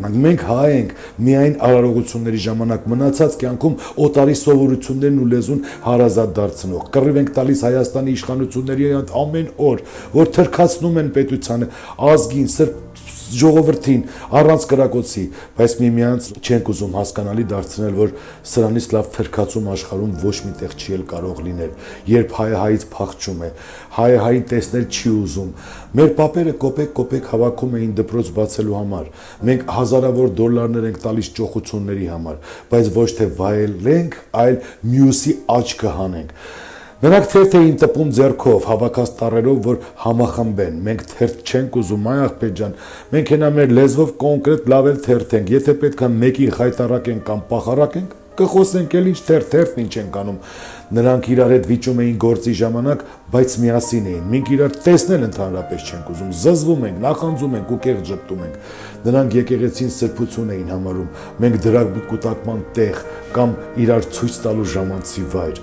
Մենք հայ ենք միայն արարողությունների ժամանակ մնացած կյանքում օտարի սովորություններն ու լեզուն հարազատ դարձնող։ Կռիվ ենք տալիս Հայաստանի իշխանությունների հետ ամեն օր, որ թրքացնում են պետությանը, ազգին, ժողովրդին, առանց կրակոցի, բայց միմյանց չենք ուզում հասկանալի դարձնել, որ սրանից լավ թրքացում աշխարհում ոչ մի տեղ չի էլ կարող լինել, երբ հայը հայից փախչում է, հայը հային տեսնել չի ուզում։ Մեր պապերը կոպեկ հավաքում էին դպրոց բացելու համար, մենք հազարավոր դոլարներ ենք տալիս ճոխությունների համար, բայց ոչ թե վայելենք, այլ մյուսի աչքը հանենք։ Նրանք թերթ էին տպում ձեռքով, հավաքած տառերով, որ համախմբեն։ Մենք թերթ չենք ուզում, այ աղբեր ջան, մենք հենա մեր լեզվով կոնկրետ լավ էլ թերթ ենք։ Եթե պետք է մեկին խայտարակենք կամ պախարակենք, կխոսենք էլ ինչ թերթն ինչ ենք անում։ Նրանք իրար հետ վիճում էին գործի ժամանակ, բայց միասին էին։ Մենք իրար տեսնել ընդհանրապես չենք ուզում, զզվում ենք, նախանձում ենք ու կեղծ ժպտում ենք։ Նրանք եկեղեցին սրբություն էին համարում, մենք դրա կուտակման տեղ կամ իրար ցույց տալու ժամանցի վայր։